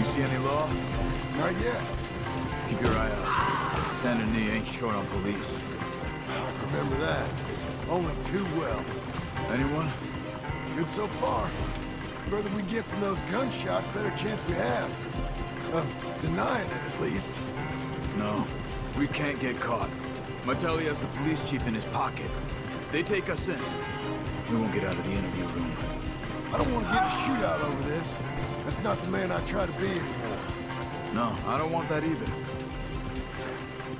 You see any law? Not yet. Keep your eye out. Saint Denis ain't short on police. I remember that. Only too well. Anyone? Good so far. The further we get from those gunshots, better chance we have. Of denying it, at least. No. We can't get caught. Martelli has the police chief in his pocket. If they take us in, we won't get out of the interview room. I don't want to get in a shootout over this. That's not the man I try to be anymore. No, I don't want that either.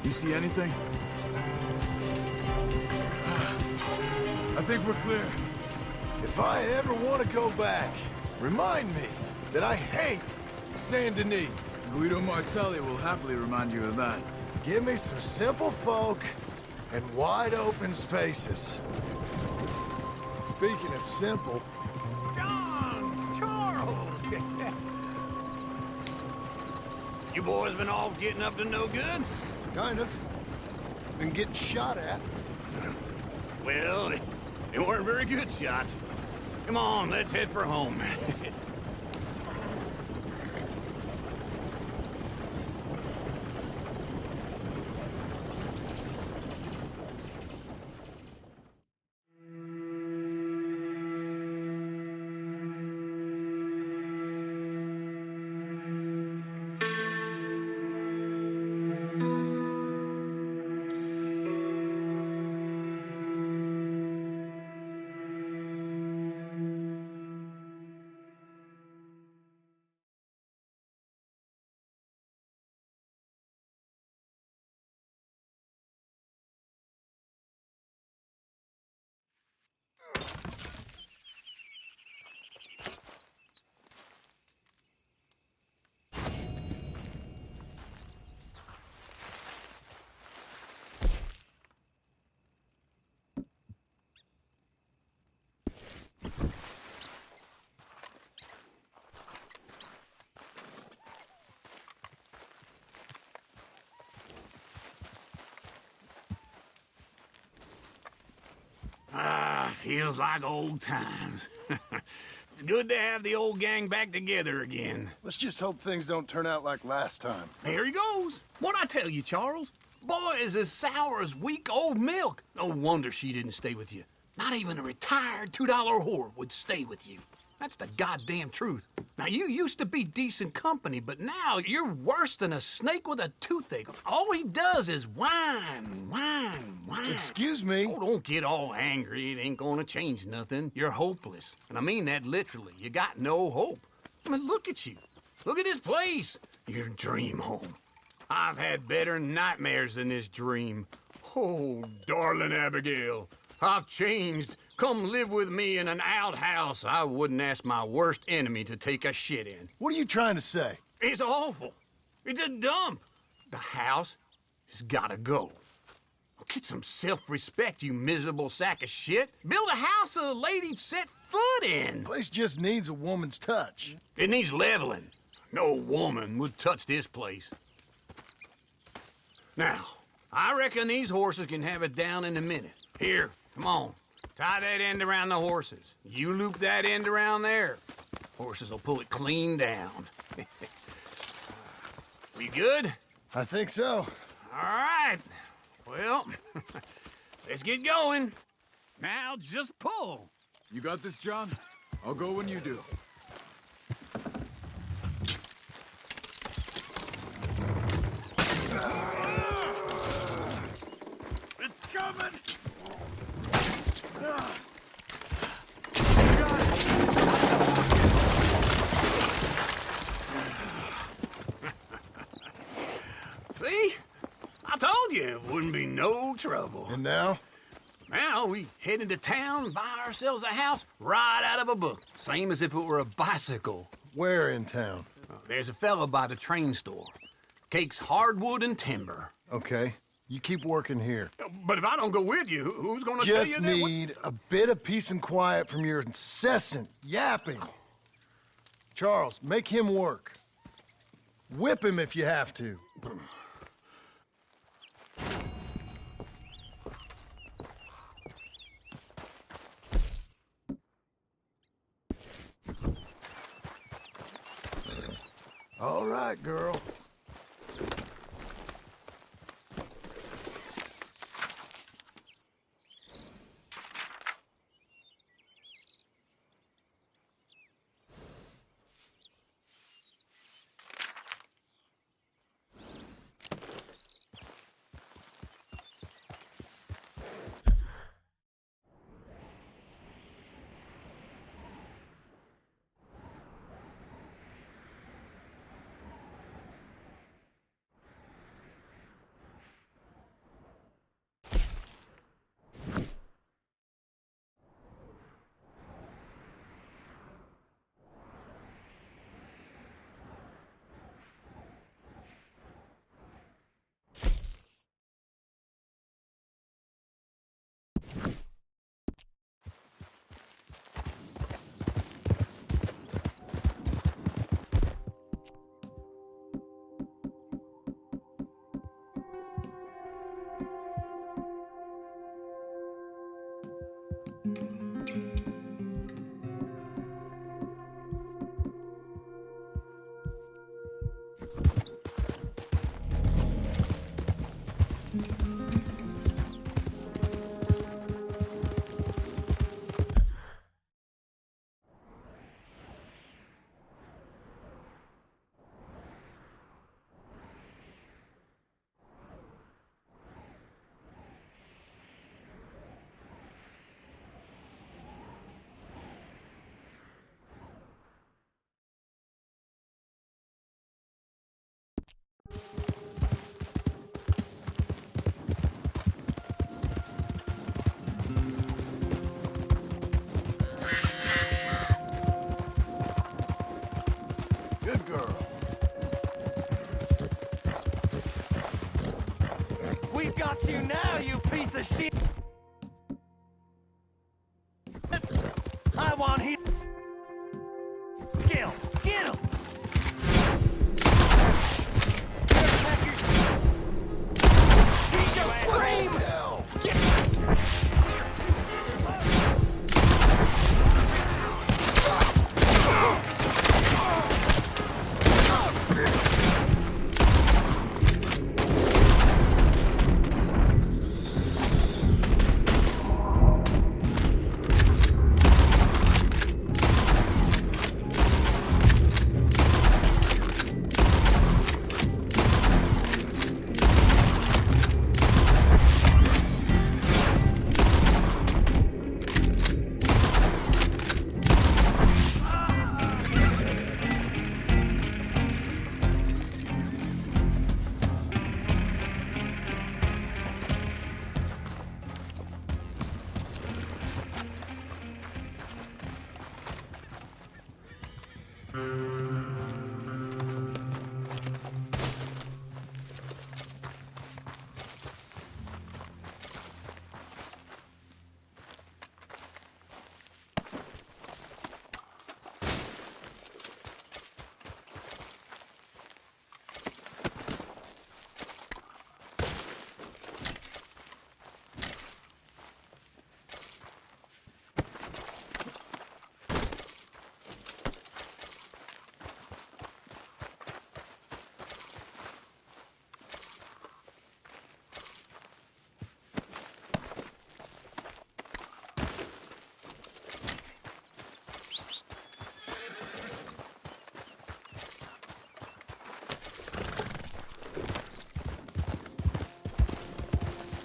You see anything? I think we're clear. If I ever want to go back, remind me that I hate Saint Denis. Guido Martelli will happily remind you of that. Give me some simple folk and wide open spaces. Speaking of simple... John! Charles! You boys been all getting up to no good? Kind of. Been getting shot at. Well, they weren't very good shots. Come on, let's head for home. Feels like old times. It's good to have the old gang back together again. Let's just hope things don't turn out like last time. There he goes. What'd I tell you, Charles? Boy is as sour as week-old milk. No wonder she didn't stay with you. Not even a retired $2 whore would stay with you. That's the goddamn truth. Now, you used to be decent company, but now you're worse than a snake with a toothache. All he does is whine, whine, whine. Excuse me? Oh, don't get all angry. It ain't gonna change nothing. You're hopeless. And I mean that literally. You got no hope. I mean, look at you. Look at this place. Your dream home. I've had better nightmares than this dream. Oh, darling Abigail, I've changed. Come live with me in an outhouse I wouldn't ask my worst enemy to take a shit in. What are you trying to say? It's awful. It's a dump. The house has gotta go. Get some self-respect, you miserable sack of shit. Build a house a lady'd set foot in. Place just needs a woman's touch. It needs leveling. No woman would touch this place. Now, I reckon these horses can have it down in a minute. Here, come on. Tie that end around the horses. You loop that end around there. Horses will pull it clean down. We good? I think so. All right. Well, let's get going. Now just pull. You got this, John? I'll go when you do. It's coming! See? I told you it wouldn't be no trouble. And now? Now we head into town, buy ourselves a house right out of a book. Same as if it were a bicycle. Where in town? There's a fella by the train store. Cakes hardwood and timber. Okay. You keep working here. But if I don't go with you, who's gonna tell you Just that? need a bit of peace and quiet from your incessant yapping. Charles, make him work. Whip him if you have to. All right, girl. Good girl. We've got you now, you piece of shit! I want him! Skill! Get him! He's your scream! Hell!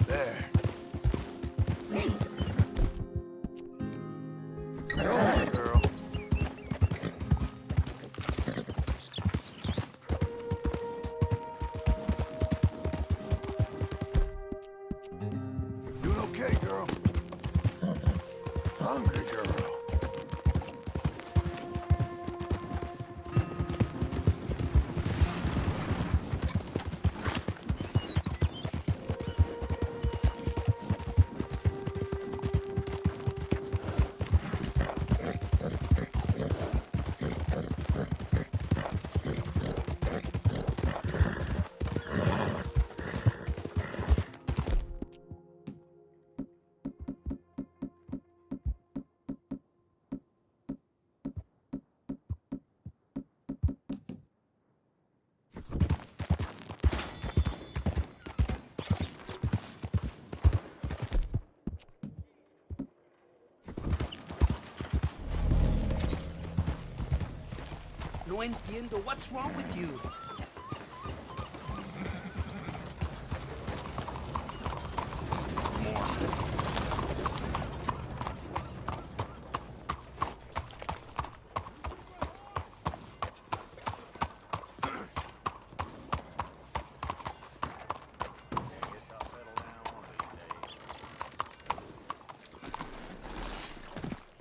There. Go on, girl. Doing okay, girl. Hungry, girl. No entiendo. What's wrong with you?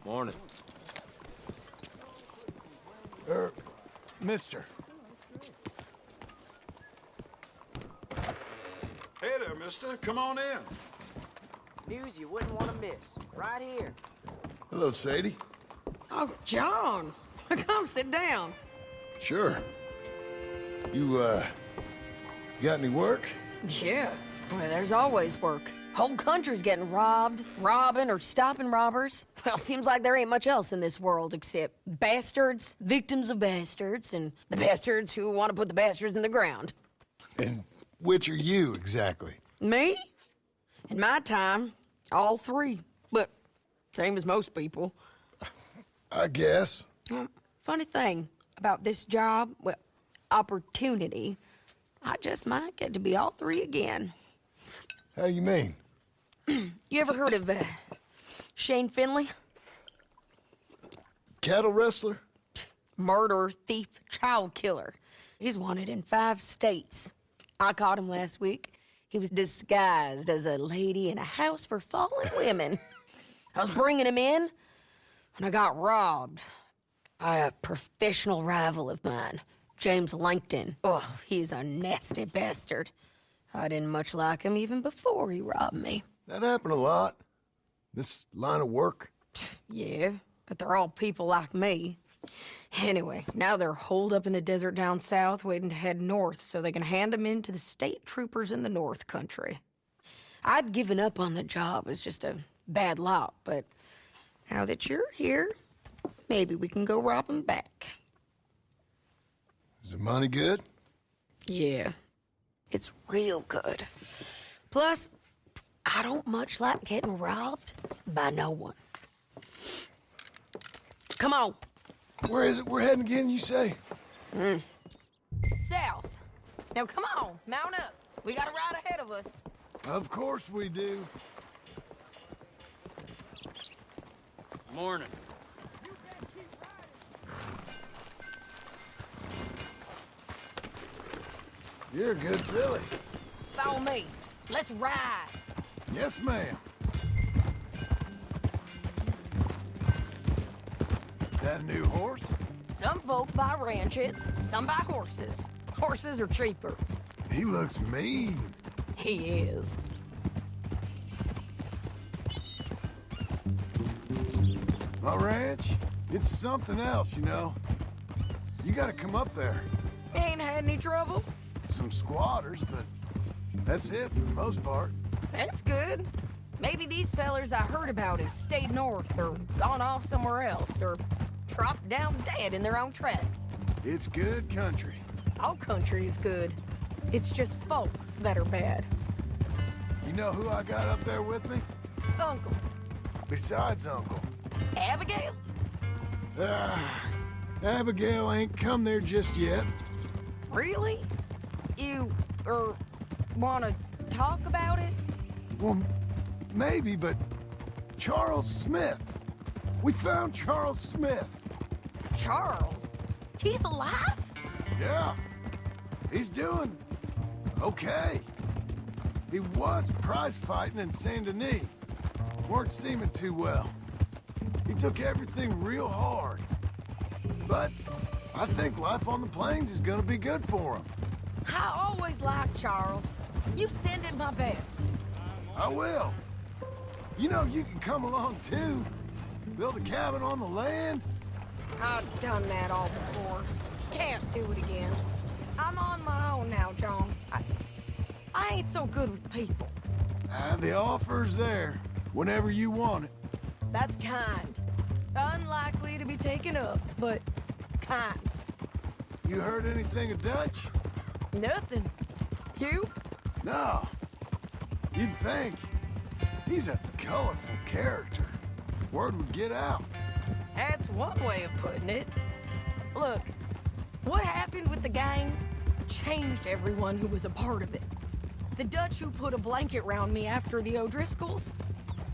Morning. Mister. Hey there, mister. Come on in. News you wouldn't want to miss. Right here. Hello, Sadie. Oh, John. Come sit down. Sure. You got any work? Yeah. Well, there's always work. Whole country's getting robbed, robbing, or stopping robbers. Well, seems like there ain't much else in this world except bastards, victims of bastards, and the bastards who want to put the bastards in the ground. And which are you, exactly? Me? In my time, all three. But same as most people. I guess. Funny thing about this job, well, opportunity, I just might get to be all three again. How you mean? You ever heard of Shane Finley? Cattle wrestler? Murderer, thief, child killer. He's wanted in 5 states. I caught him last week. He was disguised as a lady in a house for fallen women. I was bringing him in when I got robbed by a professional rival of mine, James Langton. Oh, he's a nasty bastard. I didn't much like him even before he robbed me. That happened a lot. This line of work. Yeah, but they're all people like me. Anyway, now they're holed up in the desert down south, waiting to head north so they can hand them in to the state troopers in the North Country. I'd given up on the job as just a bad lot, but now that you're here, maybe we can go rob them back. Is the money good? Yeah, it's real good. Plus, I don't much like getting robbed by no one. Come on. Where is it we're heading again, you say? South. Now come on, mount up. We got a ride ahead of us. Of course we do. Morning. You're a good filly. Follow me. Let's ride. Yes, ma'am. That a new horse? Some folk buy ranches, some buy horses. Horses are cheaper. He looks mean. He is. My ranch, it's something else, you know. You gotta come up there. Ain't had any trouble? Some squatters, but that's it for the most part. That's good. Maybe these fellers I heard about have stayed north or gone off somewhere else or dropped down dead in their own tracks. It's good country. All country is good. It's just folk that are bad. You know who I got up there with me? Uncle. Besides Uncle. Abigail? Abigail ain't come there just yet. Really? You, wanna talk about it? Well, maybe, but Charles Smith. We found Charles Smith. Charles? He's alive? Yeah. He's doing okay. He was prize fighting in Saint Denis. Weren't seeming too well. He took everything real hard. But I think life on the plains is gonna be good for him. I always liked Charles. You send him my best. I will. You know, you can come along too. Build a cabin on the land. I've done that all before. Can't do it again. I'm on my own now, John. I ain't so good with people. The offer's there, whenever you want it. That's kind. Unlikely to be taken up, but kind. You heard anything of Dutch? Nothing. You? No. You'd think. He's a colorful character. Word would get out. That's one way of putting it. Look, What happened with the gang changed everyone who was a part of it. The Dutch who put a blanket round me after the O'Driscolls,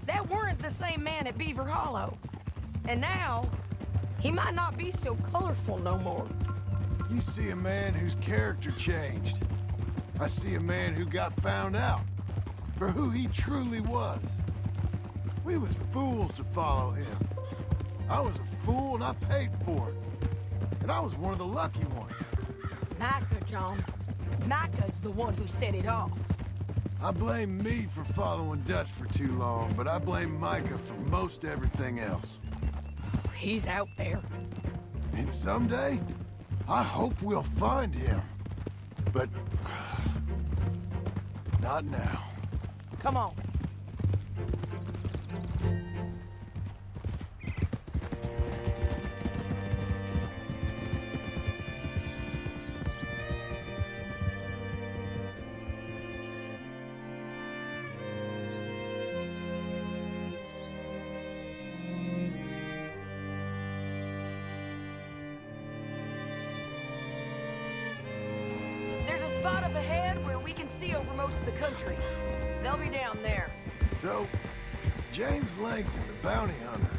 that weren't the same man at Beaver Hollow. And now, he might not be so colorful no more. You see a man whose character changed. I see a man who got found out for who he truly was. We was fools to follow him. I was a fool and I paid for it. And I was one of the lucky ones. Micah, John. Micah's the one who set it off. I blame me for following Dutch for too long, but I blame Micah for most everything else. He's out there. And someday, I hope we'll find him. But... not now. Come on. There's a spot up ahead where we can see over most of the country. They'll be down there. So, James Langton, the bounty hunter,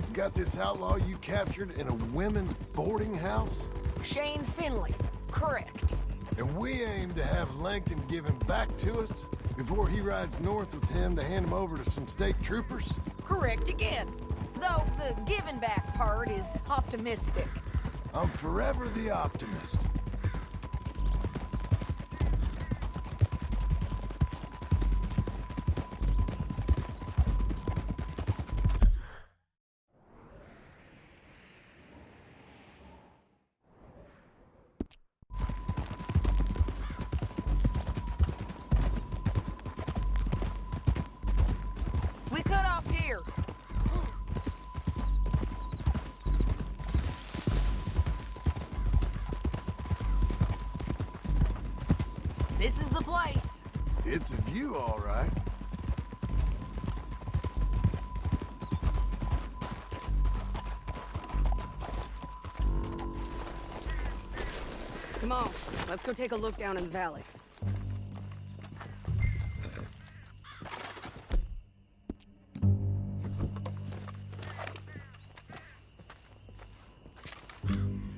has got this outlaw you captured in a women's boarding house? Shane Finley. Correct. And we aim to have Langton give him back to us before he rides north with him to hand him over to some state troopers? Correct again. Though the giving back part is optimistic. I'm forever the optimist. We cut off here. This is the place. It's a view, all right. Come on, let's go take a look down in the valley.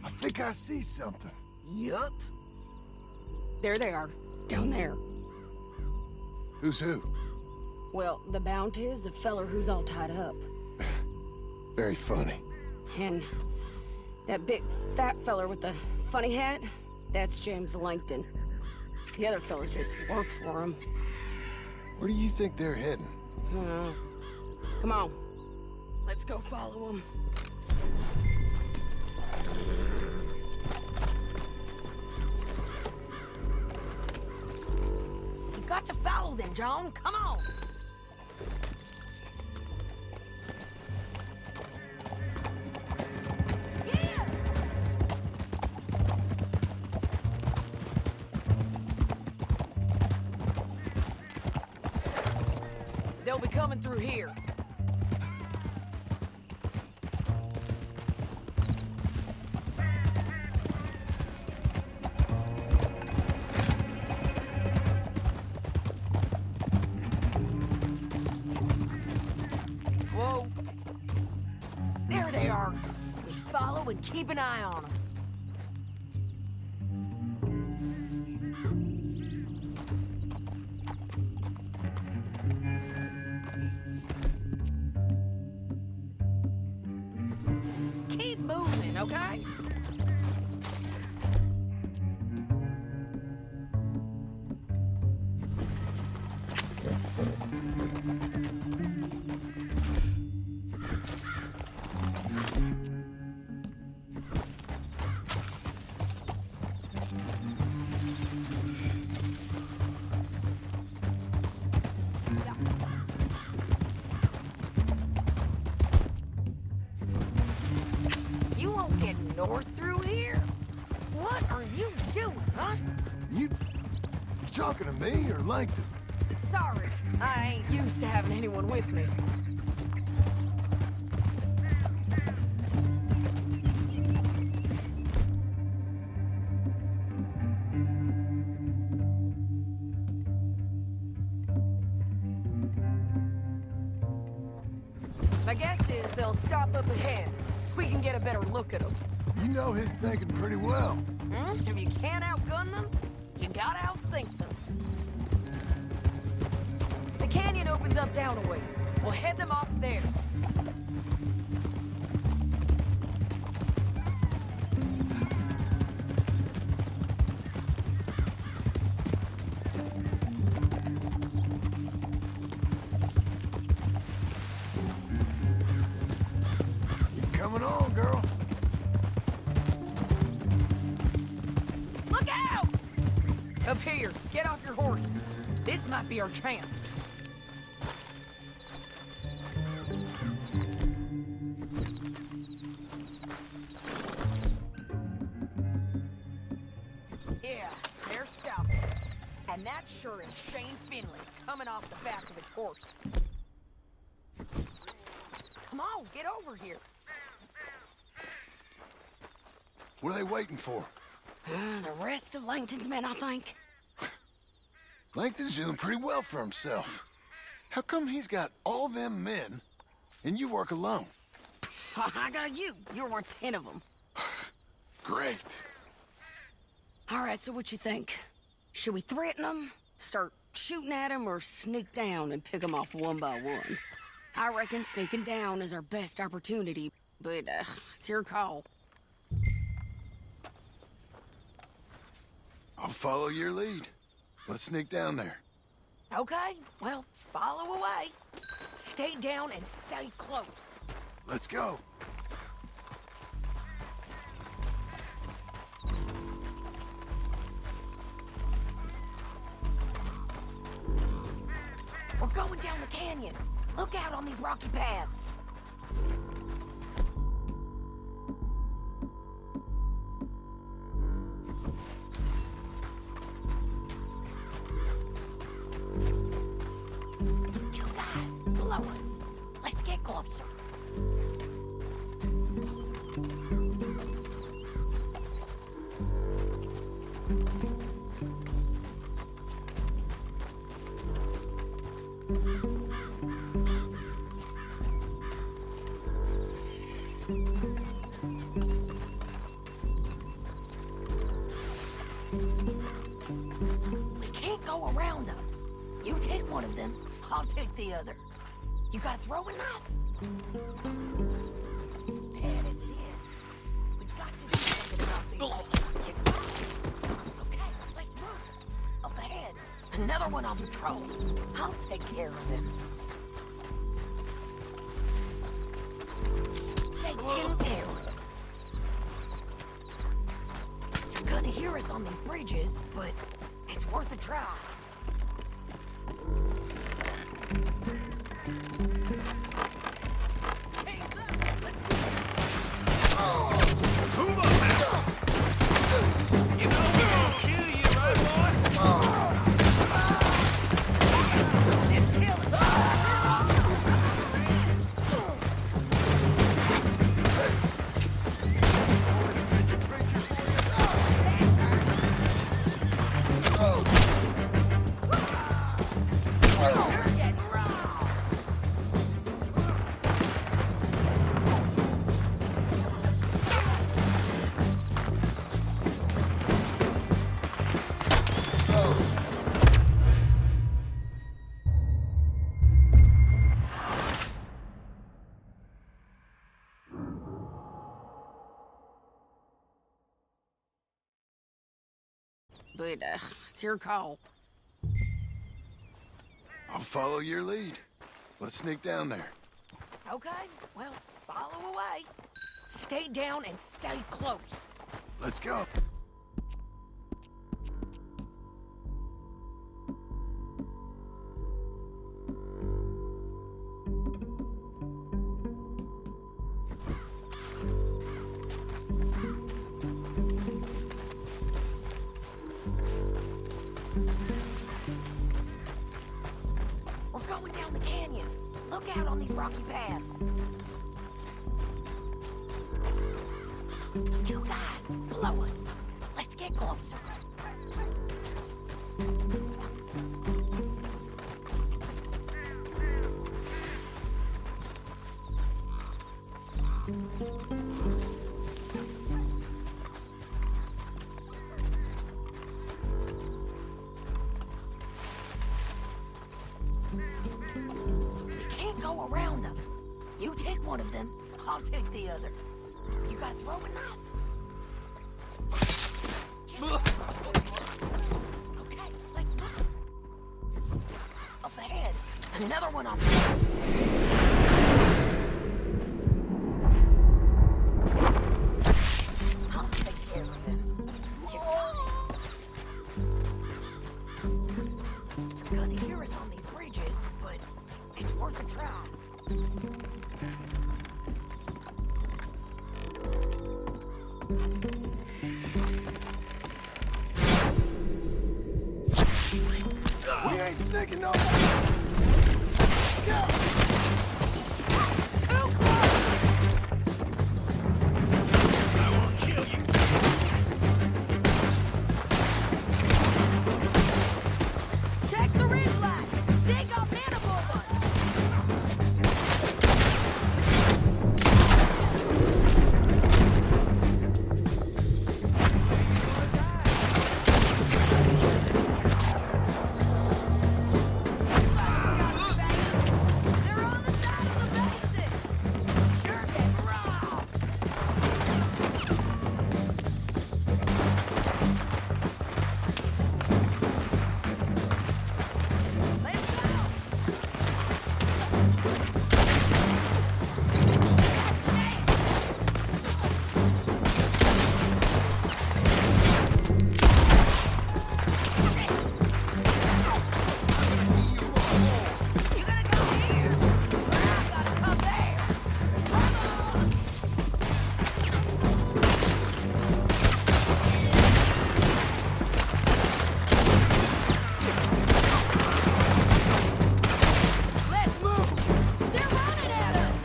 I think I see something. Yup. There they are, down there. Who's who? Well, the Bounty is the feller who's all tied up. Very funny. And that big fat feller with the funny hat, that's James Langton. The other fellas just work for him. Where do you think they're heading? Come on. Let's go follow them. You got to follow them, John. Come on. Yeah! They'll be coming through here. Whoa. There they are. We follow and keep an eye on them. Keep moving, okay? You won't get north through here? What are you doing, huh? You talking to me or Langton? Sorry, I ain't used to having anyone with me. My guess is they'll stop up ahead. We can get a better look at them. You know his thinking pretty well. If you can't outgun them, you gotta outthink them. The canyon opens up down a ways. We'll head them off there. Keep coming on, girl. Look out! Up here, get off your horse. This might be our chance. Yeah, they're stopping. And that sure is Shane Finley coming off the back of his horse. Come on, get over here. What are they waiting for? The rest of Langton's men, I think. Langton's doing pretty well for himself. How come he's got all them men, and you work alone? I got you. You're worth 10 of them. Great. All right, so what you think? Should we threaten them, start shooting at them, or sneak down and pick them off one by one? I reckon sneaking down is our best opportunity, but it's your call. I'll follow your lead. Let's sneak down there. Okay, well, follow away. Stay down and stay close. Let's go. We're going down the canyon. Look out on these rocky paths. Two guys below us. Let's get closer. We can't go around them. You take one of them, I'll take the other. You got a throwing knife? Bad as it is, we got to do something about these. Okay, let's move. Up ahead, another one on patrol. I'll take care of him. Taken care of. You're gonna hear us on these bridges, but it's worth a try. But it's your call. I'll follow your lead. Let's sneak down there. Okay, well, follow away. Stay down and stay close. Let's go. We're going down the canyon. Look out on these rocky paths. Two guys below us. Let's get closer. one of them, I'll take the other. You got a throwing knife? Okay, let's move. Up ahead, another one on. I'll take care of them. You're gonna hear us on these bridges, but it's worth a try. We ain't sneaking no. Go! Too close! I won't kill you. Check the ridge line. They got men above us. They're on the side of the basin. You're getting robbed. Let's go. You gotta come here. I gotta come there. Come on. Let's move. They're running at us.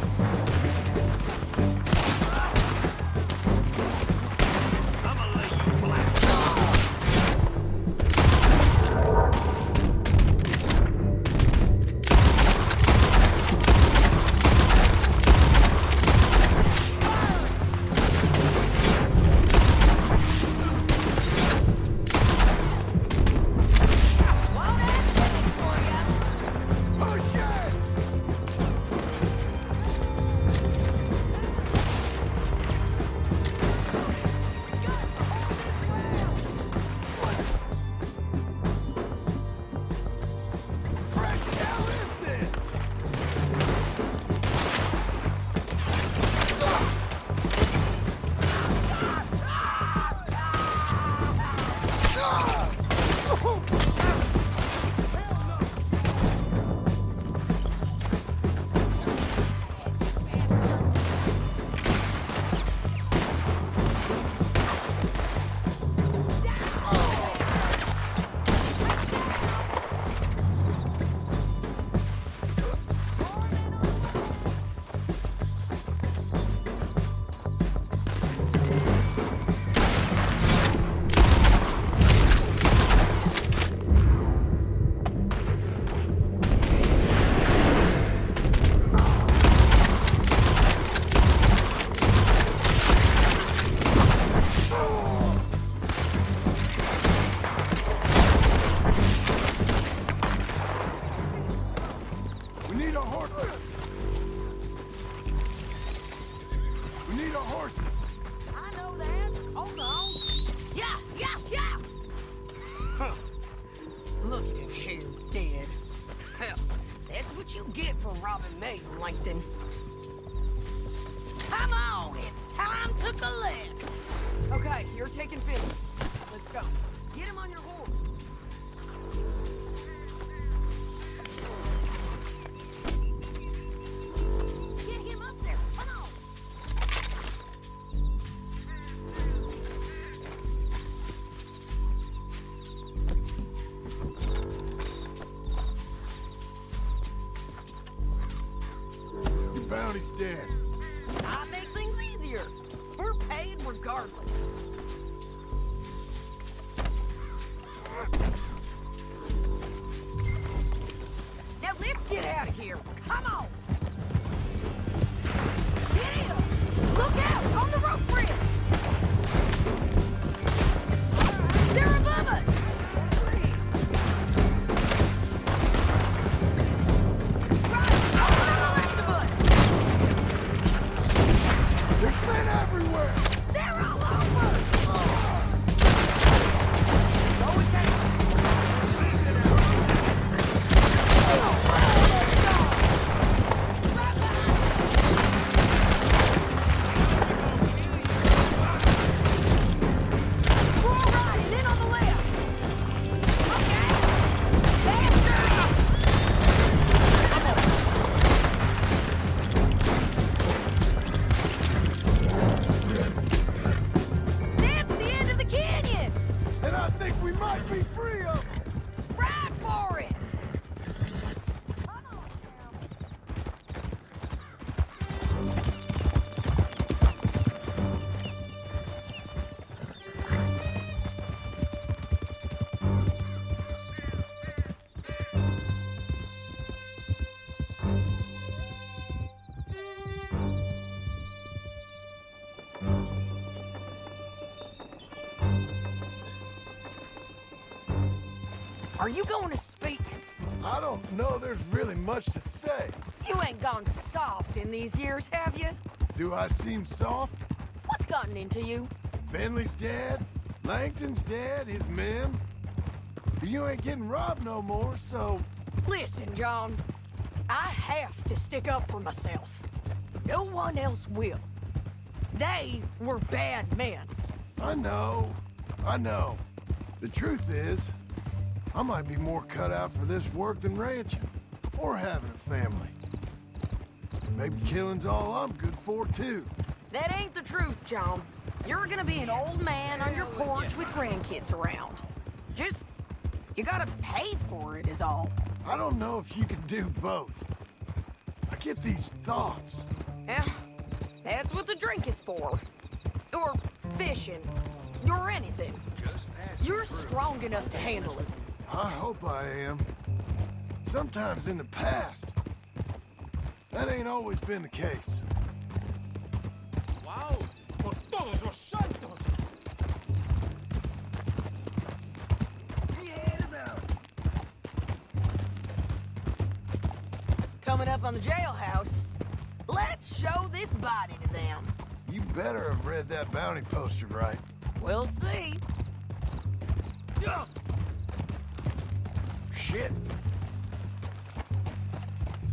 I'ma lay you flat. Won't have anything for ya. Push it! Fresh hell is this? We need our horses. We need our horses. I know that. Hold on. Yeah, yeah, yeah. Huh. Look at him here, dead. Hell, that's what you get for robbing me, Langton. Come on, it's time to collect. Okay, you're taking Finn. Let's go. Get him on your horse. Get him up there. Come on. Your bounty's dead. I make things easier. We're paid regardless. Now let's get out of here. Come on. Get him. Look out on the rope bridge. They're above us. Right, on the left of us. I'd be free of them! Ride for it! Are you going to speak? I don't know there's really much to say. You ain't gone soft in these years, have you? Do I seem soft? What's gotten into you? Finley's dead, Langton's dead, his men. You ain't getting robbed no more, so... Listen, John. I have to stick up for myself. No one else will. They were bad men. I know. The truth is, I might be more cut out for this work than ranching, or having a family. Maybe killing's all I'm good for, too. That ain't the truth, John. You're gonna be an old man on your porch with grandkids around. Just, you gotta pay for it is all. I don't know if you can do both. I get these thoughts. Yeah, that's what the drink is for. Or fishing. Or anything. You're strong enough to handle it. I hope I am. Sometimes in the past, that ain't always been the case. Wow! Por todos los santos! Coming up on the jailhouse, let's show this body to them. You better have read that bounty poster right. We'll see. Dios! Shit.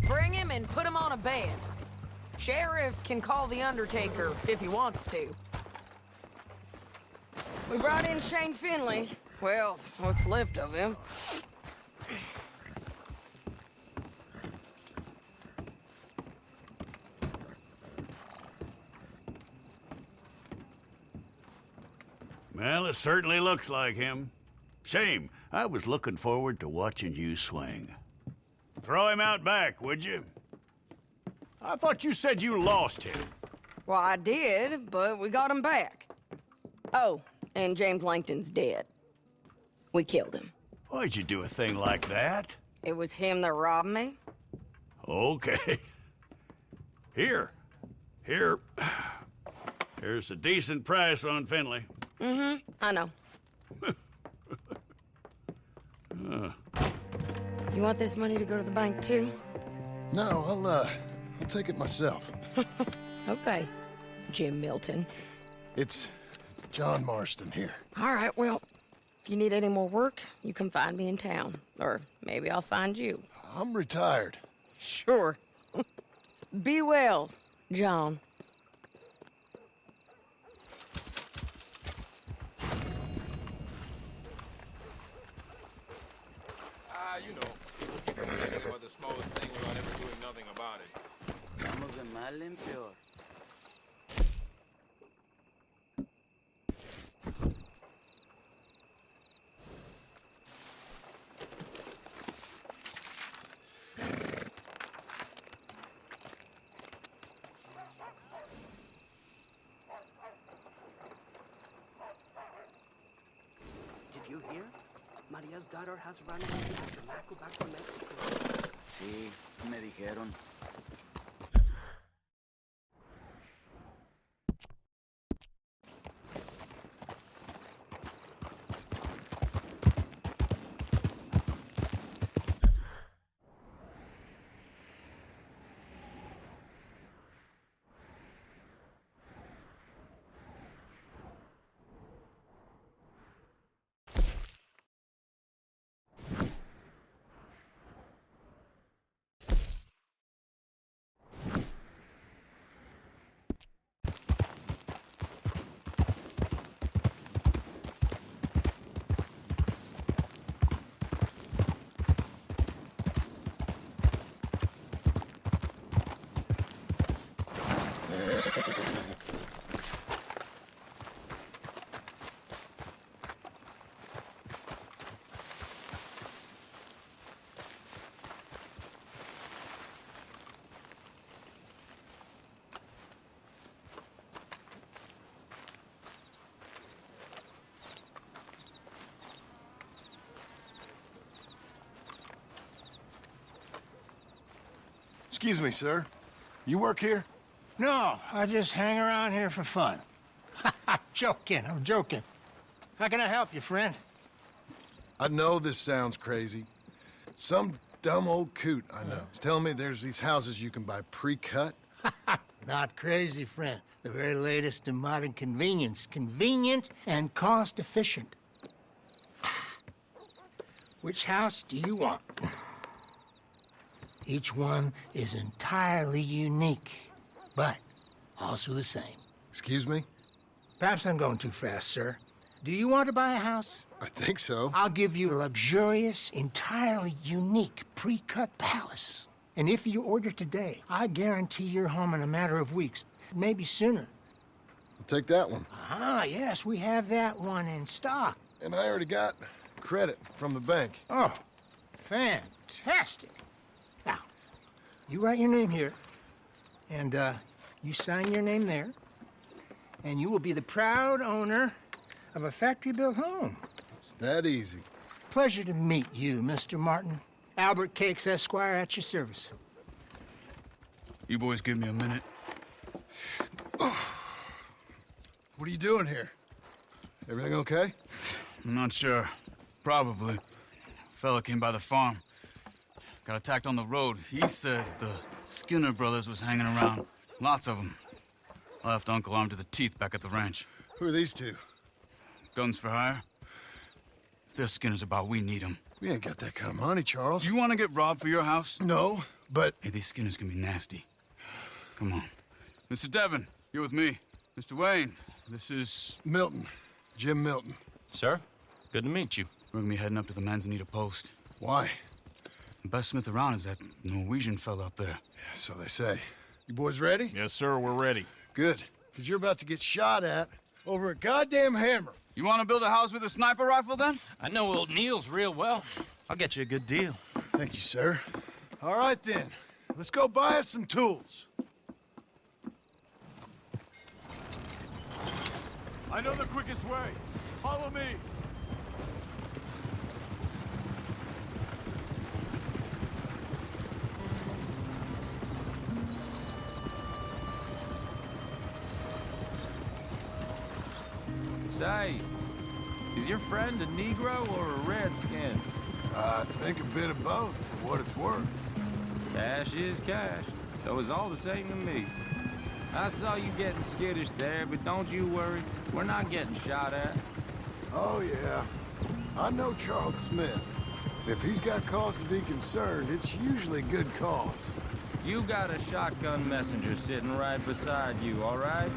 Bring him and put him on a bed. Sheriff can call the Undertaker if he wants to. We brought in Shane Finley. Well, what's left of him. Well, it certainly looks like him. Shame. I was looking forward to watching you swing. Throw him out back, would you? I thought you said you lost him. Well, I did, but we got him back. Oh, and James Langton's dead. We killed him. Why'd you do a thing like that? It was him that robbed me. Okay. Here. Here's a decent price on Finley. I know. You want this money to go to the bank, too? No, I'll take it myself. Okay, Jim Milton. It's John Marston here. All right, well, if you need any more work, you can find me in town. Or maybe I'll find you. I'm retired. Sure. Be well, John. You know, people keep complaining about the smallest thing without ever doing nothing about it. Vamos de mal en peor. Did you hear? Maria's daughter has run away with tobacco back from Mexico. Sí, me dijeron. Excuse me, sir. You work here? No, I just hang around here for fun. I'm joking. How can I help you, friend? I know this sounds crazy. Some dumb old coot I know is telling me there's these houses you can buy pre-cut. Not crazy, friend. The very latest in modern convenience. Convenient and cost-efficient. Which house do you want? Each one is entirely unique, but also the same. Excuse me? Perhaps I'm going too fast, sir. Do you want to buy a house? I think so. I'll give you a luxurious, entirely unique pre-cut palace. And if you order today, I guarantee you're home in a matter of weeks, maybe sooner. I'll take that one. Ah, yes, we have that one in stock. And I already got credit from the bank. Oh, fantastic. Now, you write your name here, and you sign your name there, and you will be the proud owner of a factory-built home. It's that easy. Pleasure to meet you, Mr. Martin. Albert Cakes, Esquire, at your service. You boys give me a minute. What are you doing here? Everything okay? I'm not sure. Probably. Fella came by the farm. Got attacked on the road. He said the Skinner brothers was hanging around. Lots of them. I left Uncle armed to the teeth back at the ranch. Who are these two? Guns for hire? If they're Skinner's about, we need them. We ain't got that kind of money, Charles. You want to get robbed for your house? No, but... Hey, these Skinners can be nasty. Come on. Mr. Devon, you're with me. Mr. Wayne, this is... Milton. Jim Milton. Sir, good to meet you. We're gonna be heading up to the Manzanita post. Why? The best smith around is that Norwegian fella up there. Yeah, so they say. You boys ready? Yes, sir, we're ready. Good, because you're about to get shot at over a goddamn hammer. You want to build a house with a sniper rifle, then? I know old Neil's real well. I'll get you a good deal. Thank you, sir. All right, then. Let's go buy us some tools. I know the quickest way. Follow me. Say, is your friend a Negro or a Redskin? I think a bit of both, for what it's worth. Cash is cash, so it's all the same to me. I saw you getting skittish there, but don't you worry. We're not getting shot at. Oh, yeah. I know Charles Smith. If he's got cause to be concerned, it's usually good cause. You got a shotgun messenger sitting right beside you, all right?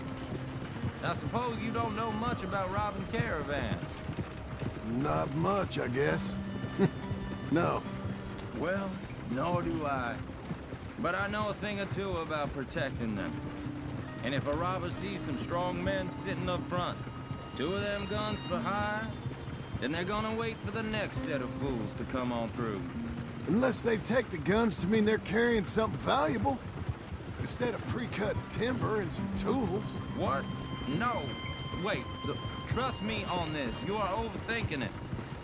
Now, suppose you don't know much about robbing caravans. Not much, I guess. No. Well, nor do I. But I know a thing or two about protecting them. And if a robber sees some strong men sitting up front, 2 of them guns for hire, then they're gonna wait for the next set of fools to come on through. Unless they take the guns to mean they're carrying something valuable. Instead of pre-cut timber and some tools. What? No. Wait, look, trust me on this. You are overthinking it.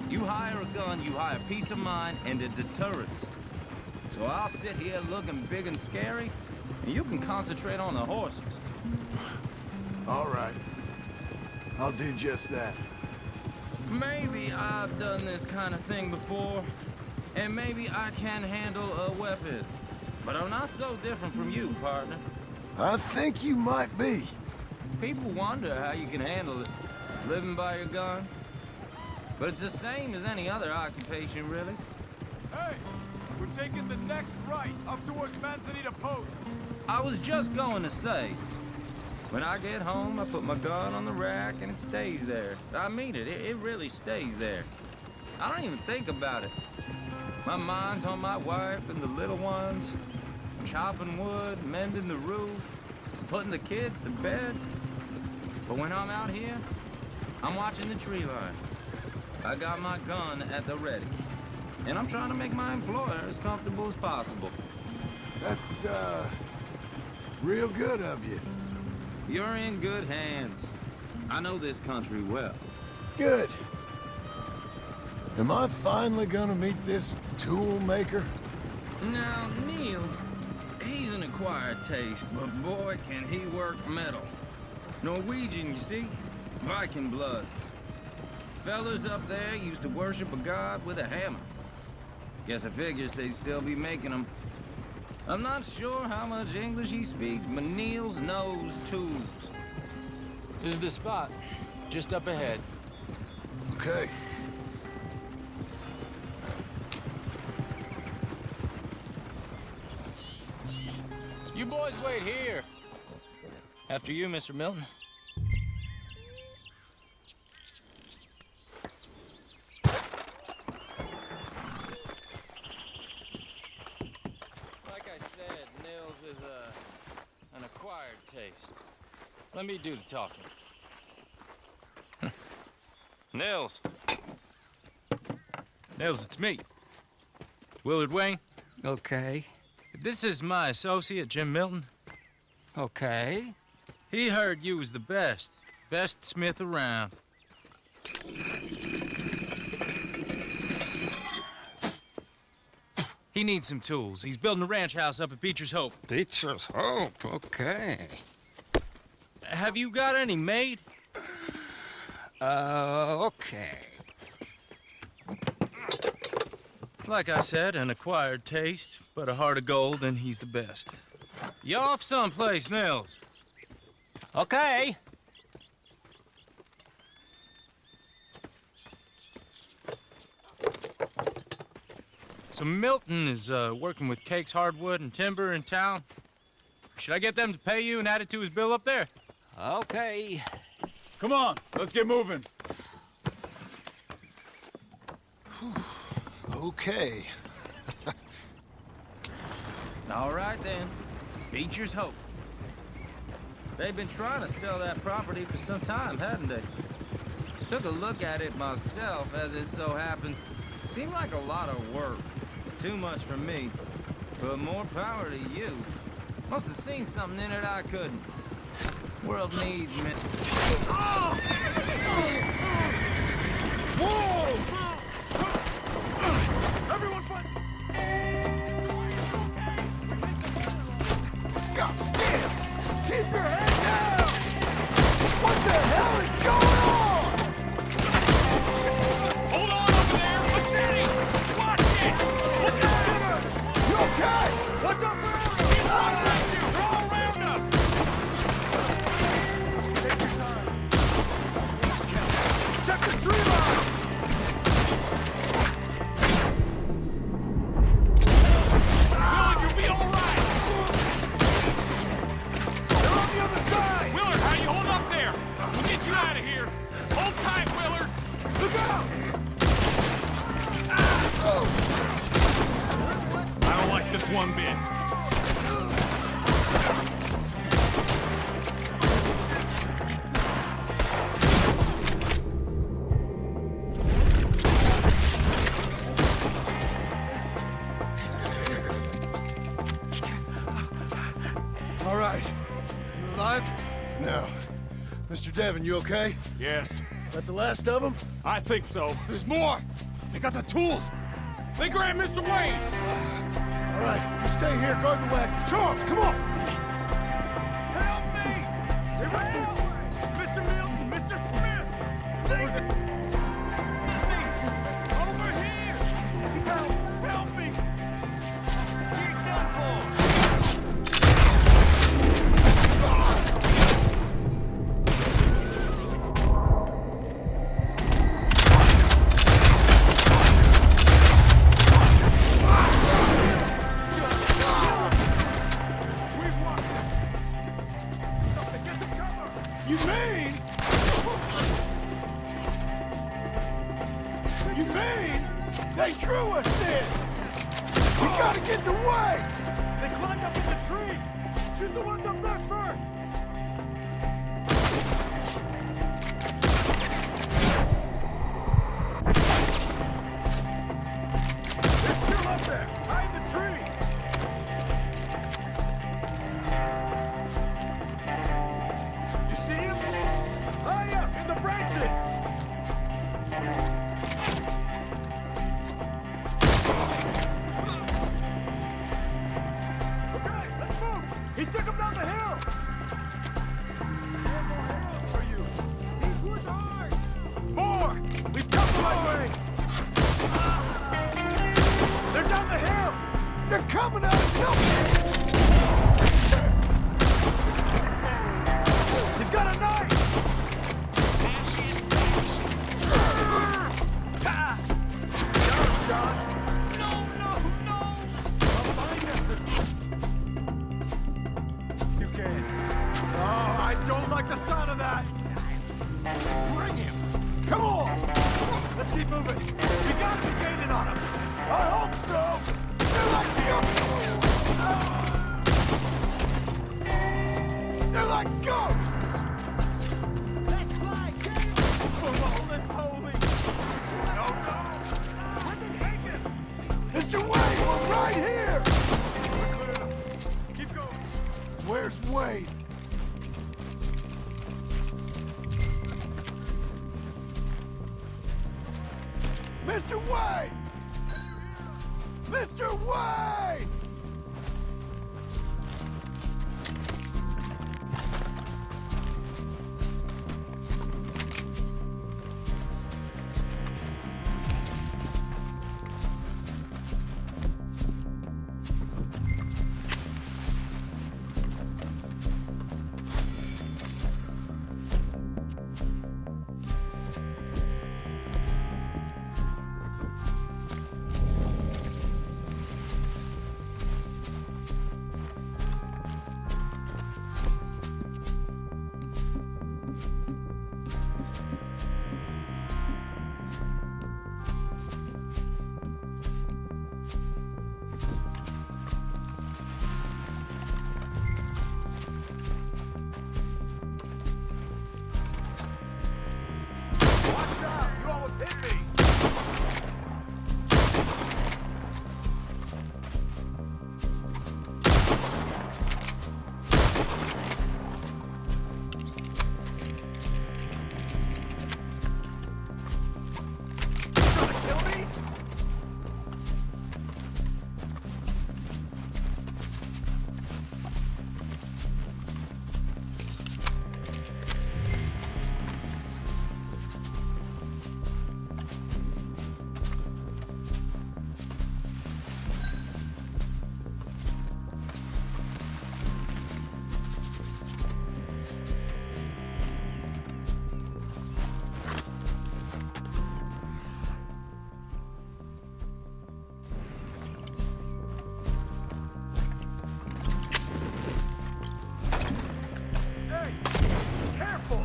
You hire a gun, you hire peace of mind and a deterrent. So I'll sit here looking big and scary, and you can concentrate on the horses. All right. I'll do just that. Maybe I've done this kind of thing before, and maybe I can handle a weapon. But I'm not so different from you, partner. I think you might be. People wonder how you can handle it, living by your gun. But it's the same as any other occupation, really. Hey, we're taking the next right up towards Manzanita Post. I was just going to say, when I get home, I put my gun on the rack and it stays there. I mean it, it really stays there. I don't even think about it. My mind's on my wife and the little ones. I'm chopping wood, mending the roof, putting the kids to bed. But when I'm out here, I'm watching the tree line. I got my gun at the ready. And I'm trying to make my employer as comfortable as possible. That's, real good of you. You're in good hands. I know this country well. Good. Am I finally gonna meet this tool maker? Now, Niels, he acquired taste, but boy, can he work metal. Norwegian, you see? Viking blood. Fellas up there used to worship a god with a hammer. Guess I figures they'd still be making them. I'm not sure how much English he speaks, but Niels knows tools. This is the spot. Just up ahead. Okay. You boys wait here. After you, Mr. Milton. Like I said, Nils is an acquired taste. Let me do the talking. Nils. Nils, it's me. Willard Wayne. Okay. This is my associate, Jim Milton. Okay. He heard you was the best. Best smith around. He needs some tools. He's building a ranch house up at Beecher's Hope. Beecher's Hope, okay. Have you got any made? Okay. Like I said, an acquired taste, but a heart of gold, and he's the best. You off someplace, Nils? Okay. So Milton is working with Cakes Hardwood and Timber in town. Should I get them to pay you and add it to his bill up there? Okay. Come on, let's get moving. Okay. All right, then. Beecher's Hope. They've been trying to sell that property for some time, hadn't they? Took a look at it myself, as it so happens. Seemed like a lot of work. Too much for me. But more power to you. Must have seen something in it I couldn't. World needs me. Whoa! Everyone fight! God damn! Keep your head down! What the hell is going on? Hold on over there! What's that? Watch it! What's that? You okay? What's up around us? They're all around us! Take your time. Check the tree line! Willard, you'll be all right! They're on the other side! Willard, how you hold up there? We'll get you out of here. Hold tight, Willard! Look out! I don't like this one bit. All right. You alive? No. Mr. Devon, you okay? Yes, That the last of them? I think so. There's more! They got the tools! They grabbed Mr. Wayne! All right, you stay here, guard the wagons. Charles, come on! Help me! They ran away! Mr. Milton! Mr. Smith! Leave it! Over here! Help me! You're done for! We've won! Something, get the cover! You mean? You mean they drew us in? We gotta get the way! They climbed up in the trees! Shoot the ones up there first! They're still up there! Behind the tree! You see him? High up in the branches! Okay, let's move! Move it! You gotta be gaining on him! I hope so! They're like ghosts! They're like ghosts! Let's fly, James! For all that's holy! No, no! Where'd they take him? Mr. Wade, we're right here! We're clear enough. Keep going. Where's Wade? Mr. Wade! Mr. Wade! Watch out! You almost hit me! Trying to kill me? Hey! Careful!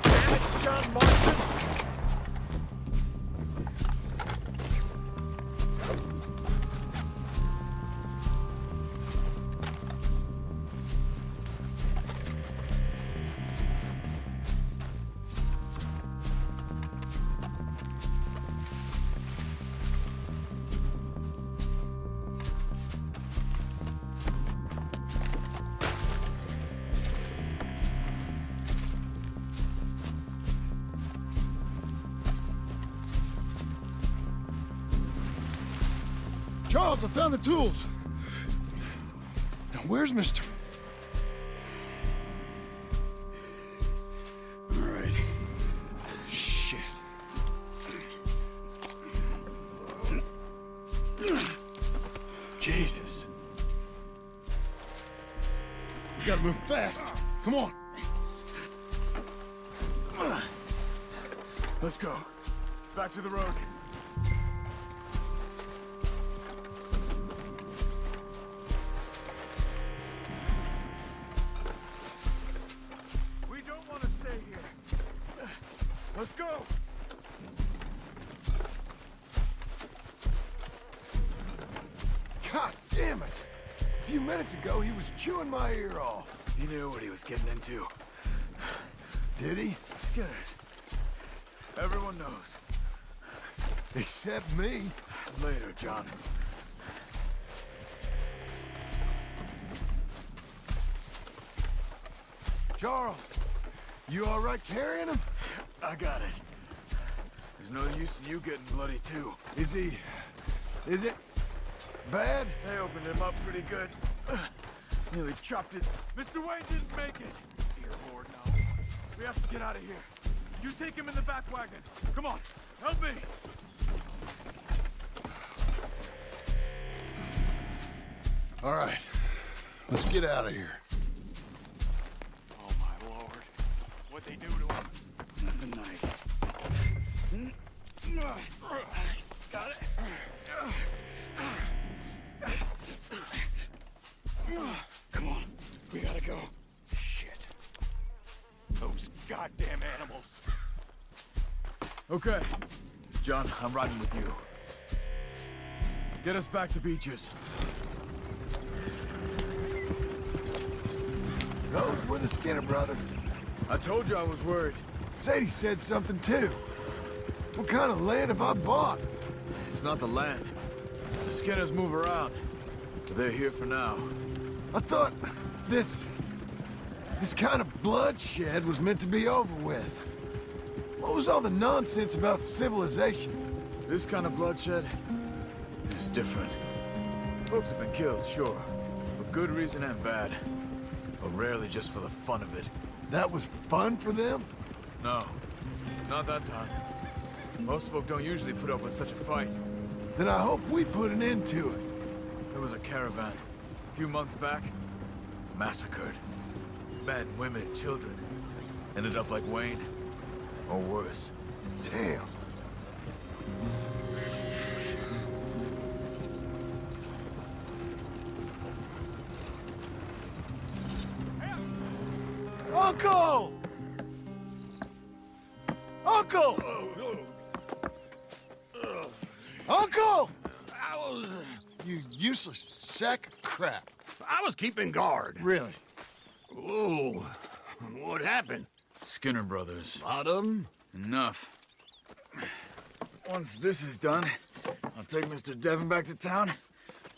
Damn it, John Marston! Charles, I found the tools. Now, where's Mr. All right. Shit. Jesus. We gotta move fast. Come on. Let's go. Back to the road. We don't want to stay here. Let's go. God damn it! A few minutes ago, he was chewing my ear off. He knew what he was getting into. Did he? Scared. Everyone knows. Except me. Later, John. Charles, you all right carrying him? I got it. There's no use in you getting bloody too. Is it bad? They opened him up pretty good. Nearly chopped it. Mr. Wayne didn't make it. Dear Lord, no. We have to get out of here. You take him in the back wagon. Come on, help me. All right, let's get out of here. Oh, my lord. What'd they do to him? Nothing nice. Got it. Come on, we gotta go. Shit. Those goddamn animals. Okay. John, I'm riding with you. Get us back to Beaches. Those were the Skinner brothers. I told you I was worried. Sadie said something too. What kind of land have I bought? It's not the land. The Skinners move around. But they're here for now. I thought this kind of bloodshed was meant to be over with. What was all the nonsense about civilization? This kind of bloodshed is different. Folks have been killed, sure. For good reason and bad. But rarely just for the fun of it. That was fun for them? No. Not that time. Most folk don't usually put up with such a fight. Then I hope we put an end to it. There was a caravan. A few months back. Massacred. Men, women, children. Ended up like Wayne. Or worse. Damn. Uncle! Uncle! Uncle! You useless sack of crap. I was keeping guard. Really? Oh, what happened? Skinner brothers. Lot of them? Enough. Once this is done, I'll take Mr. Devon back to town and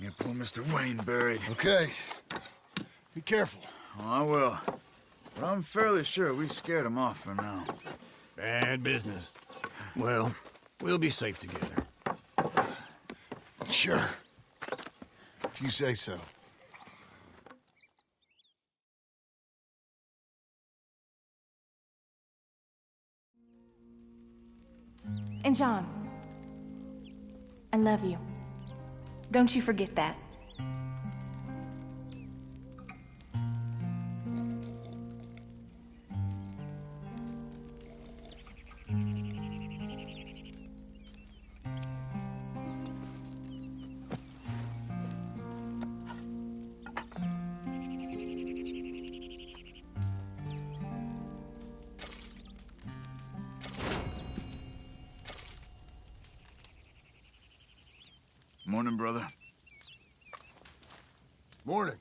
get poor Mr. Wayne buried. Okay. Be careful. Oh, I will. But I'm fairly sure we scared him off for now. Bad business. Well, we'll be safe together. Sure. If you say so. And John, I love you. Don't you forget that. Morning, brother. Morning.